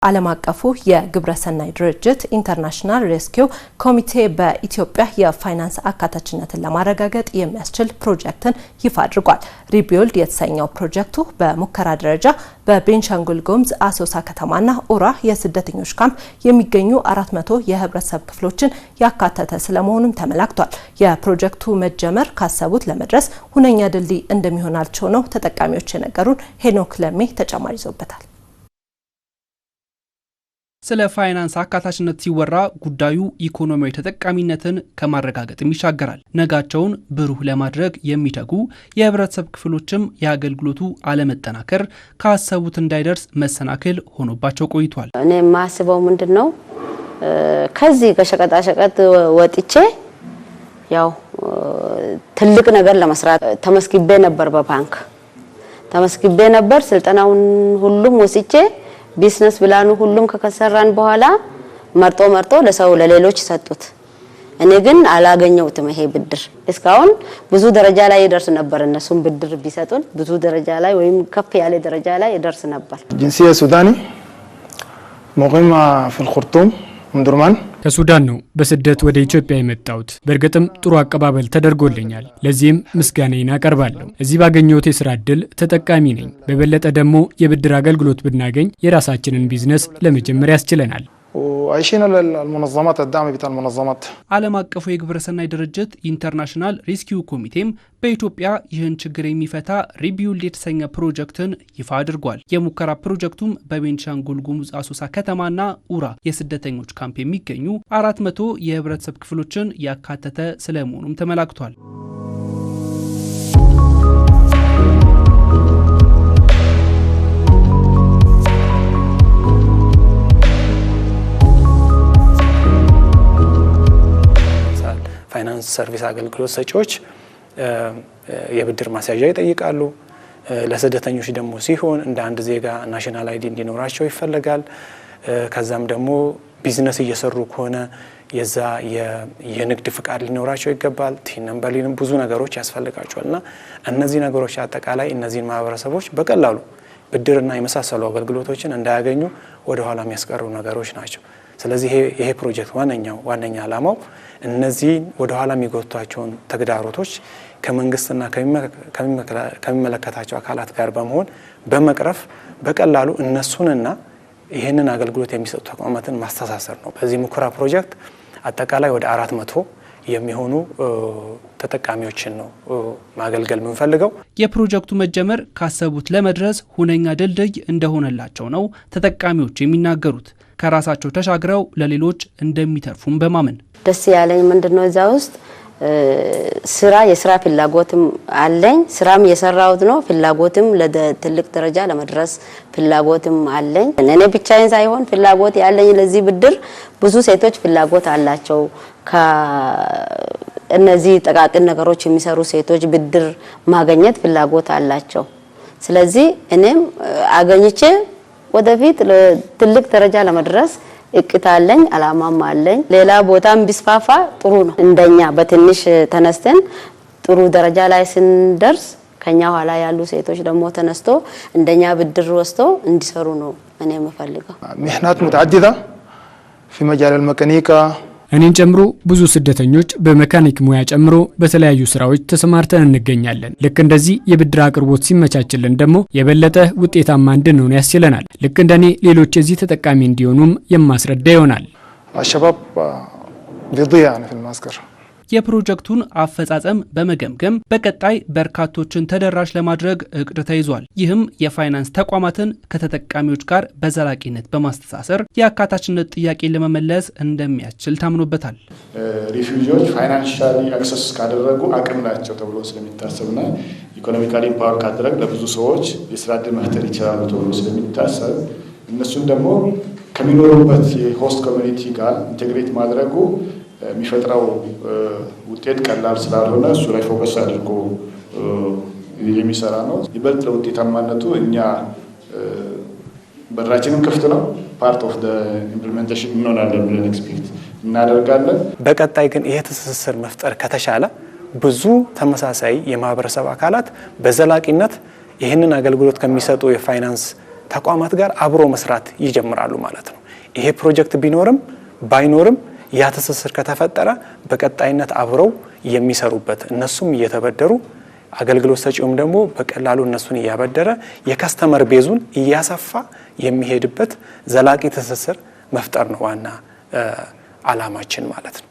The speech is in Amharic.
ዓለም አቀፉ የግብረሰናይ ድርጅት ኢንተርናሽናል ሬስኪው ኮሚቴ በኢትዮጵያ የፋይናንስ አካታችነትን ለማረጋገጥ የሚያስችል ፕሮጀክትን ይፋ አድርጓል። ሪቢልድ የተሰኘው ፕሮጀክቱ በሙከራ ደረጃ በቤንሻንጉል ጉሙዝ አሶሳ ከተማና ኡራ የስደተኞች ካምፕ የሚገኙ 400 የህብረተሰብ ክፍሎችን ያካተተ ስለመሆኑም ተመላክቷል። የፕሮጀክቱ መጀመር ካሰቡት ለመድረስ ሁነኛ ድልድይ እንደሚሆናቸው ነው ተጠቃሚዎች የነገሩን። ሄኖክ ለሜ ተጨማሪ ይዞበታል። ስለ ፋይናንስ አካታችነት ሲወራ ጉዳዩ ኢኮኖሚያዊ ተጠቃሚነትን ከማረጋገጥም ይሻገራል። ነጋቸውን ብሩህ ለማድረግ የሚተጉ የህብረተሰብ ክፍሎችም የአገልግሎቱ አለመጠናከር ካሰቡት እንዳይደርስ መሰናክል ሆኖባቸው ቆይቷል። እኔ ማስበው ምንድነው ከዚህ ከሸቀጣ ሸቀጥ ወጥቼ ያው ትልቅ ነገር ለመስራት ተመስግቤ ነበር። በባንክ ተመስግቤ ነበር። ስልጠናውን ሁሉም ወስጄ ቢዝነስ ብላኑ ሁሉም ከከሰራን በኋላ መርጦ ለሰው ለሌሎች ሰጡት። እኔ ግን አላገኘሁትም። ይሄ ብድር እስካሁን ብዙ ደረጃ ላይ ይደርስ ነበር። እነሱም ብድር ቢሰጡን ብዙ ደረጃ ላይ ወይም ከፍ ያለ ደረጃ ላይ ይደርስ ነበር። ጂንሲያ ሱዳኒ ሙቂማ في الخرطوم ምንድርማን ከሱዳን ነው በስደት ወደ ኢትዮጵያ የመጣሁት። በእርግጥም ጥሩ አቀባበል ተደርጎልኛል። ለዚህም ምስጋናዬን አቀርባለሁ። እዚህ ባገኘሁት የሥራ ዕድል ተጠቃሚ ነኝ። በበለጠ ደግሞ የብድር አገልግሎት ብናገኝ የራሳችንን ቢዝነስ ለመጀመር ያስችለናል። وعايشين المنظمات الدعم بتاع المنظمات ዓለም አቀፉ የግብረሰናይ ድርጅት ኢንተርናሽናል ሬስኪው ኮሚቴም በኢትዮጵያ ይህን ችግር የሚፈታ ሪቢልድ የተሰኘ ፕሮጀክትን ይፋ አድርጓል። የሙከራ ፕሮጀክቱም በቤንሻንጉል ጉሙዝ አሶሳ ከተማና ኡራ የስደተኞች ካምፕ የሚገኙ 400 የህብረተሰብ ክፍሎችን ያካተተ ስለመሆኑም ተመላክቷል። ፋይናንስ ሰርቪስ አገልግሎት ሰጪዎች የብድር ማስያዣ ይጠይቃሉ። ለስደተኞች ደግሞ ሲሆን እንደ አንድ ዜጋ ናሽናል አይዲ እንዲኖራቸው ይፈልጋል። ከዛም ደግሞ ቢዝነስ እየሰሩ ከሆነ የዛ የንግድ ፍቃድ ሊኖራቸው ይገባል። ቲን ነምበር ብዙ ነገሮች ያስፈልጋቸዋልና እነዚህ ነገሮች አጠቃላይ እነዚህን ማህበረሰቦች በቀላሉ ብድርና የመሳሰሉ አገልግሎቶችን እንዳያገኙ ወደ ኋላ የሚያስቀሩ ነገሮች ናቸው። ስለዚህ ይሄ ፕሮጀክት ዋነኛ ዓላማው እነዚህ ወደ ኋላ የሚጎቷቸውን ተግዳሮቶች ከመንግስትና ከሚመለከታቸው አካላት ጋር በመሆን በመቅረፍ በቀላሉ እነሱንና ይሄንን አገልግሎት የሚሰጡ ተቋማትን ማስተሳሰር ነው። በዚህ ሙከራ ፕሮጀክት አጠቃላይ ወደ 400 የሚሆኑ ተጠቃሚዎችን ነው ማገልገል የምንፈልገው። የፕሮጀክቱ መጀመር ካሰቡት ለመድረስ ሁነኛ ድልድይ እንደሆነላቸው ነው ተጠቃሚዎች የሚናገሩት። ከራሳቸው ተሻግረው ለሌሎች እንደሚተርፉም በማመን ደስ ያለኝ ምንድነው እዛ ውስጥ የስራ ፍላጎትም አለኝ። ስራም የሰራሁት ነው። ፍላጎትም ለትልቅ ደረጃ ለመድረስ ፍላጎትም አለኝ። እኔ ብቻዬን ሳይሆን ፍላጎት ያለኝ ለዚህ ብድር ብዙ ሴቶች ፍላጎት አላቸው። ከእነዚህ ጠቃቅን ነገሮች የሚሰሩ ሴቶች ብድር ማግኘት ፍላጎት አላቸው። ስለዚህ እኔም አገኝቼ ወደፊት ለትልቅ ደረጃ ለመድረስ እቅታለኝ አላማም አለኝ። ሌላ ቦታም ቢስፋፋ ጥሩ ነው። እንደኛ በትንሽ ተነስተን ጥሩ ደረጃ ላይ ስንደርስ ከኛ ኋላ ያሉ ሴቶች ደግሞ ተነስቶ እንደኛ ብድር ወስቶ እንዲሰሩ ነው እኔ የምፈልገው። مهنات متعددة في مجال الميكانيكا እኔን ጨምሮ ብዙ ስደተኞች በመካኒክ ሙያ ጨምሮ በተለያዩ ስራዎች ተሰማርተን እንገኛለን። ልክ እንደዚህ የብድር አቅርቦት ሲመቻችልን ደግሞ የበለጠ ውጤታማ እንድንሆን ያስችለናል። ልክ እንደኔ ሌሎች እዚህ ተጠቃሚ እንዲሆኑም የማስረዳ ይሆናል። الشباب بيضيع في المعسكر የፕሮጀክቱን አፈጻጸም በመገምገም በቀጣይ በርካቶችን ተደራሽ ለማድረግ እቅድ ተይዟል። ይህም የፋይናንስ ተቋማትን ከተጠቃሚዎች ጋር በዘላቂነት በማስተሳሰር የአካታችነት ጥያቄ ለመመለስ እንደሚያስችል ታምኖበታል። ሪፊውጂዎች ፋይናንሻሊ አክሰስ ካደረጉ አቅም ናቸው ተብሎ ስለሚታሰብና ኢኮኖሚካሊ ኢምፓወር ካደረግ ለብዙ ሰዎች የስራ ዕድል መፍጠር ይችላሉ ተብሎ ስለሚታሰብ እነሱም ደግሞ ከሚኖሩበት የሆስት ኮሚኒቲ ጋር ኢንቴግሬት ማድረጉ የሚፈጥረው ውጤት ቀላል ስላልሆነ እሱ ላይ ፎከስ አድርጎ የሚሰራ ነው። ይበልጥ ለውጤታማነቱ እኛ በራችንን ክፍት ነው። ፓርት ኦፍ ዘ ኢምፕሊሜንቴሽን እንሆናለን ብለን ኤክስፔክት እናደርጋለን። በቀጣይ ግን ይሄ ትስስር መፍጠር ከተቻለ ብዙ ተመሳሳይ የማህበረሰብ አካላት በዘላቂነት ይህንን አገልግሎት ከሚሰጡ የፋይናንስ ተቋማት ጋር አብሮ መስራት ይጀምራሉ ማለት ነው። ይሄ ፕሮጀክት ቢኖርም ባይኖርም ያ ትስስር ከተፈጠረ በቀጣይነት አብረው የሚሰሩበት እነሱም እየተበደሩ አገልግሎት ሰጪውም ደግሞ በቀላሉ እነሱን እያበደረ የከስተመር ቤዙን እያሰፋ የሚሄድበት ዘላቂ ትስስር መፍጠር ነው ዋና ዓላማችን ማለት ነው።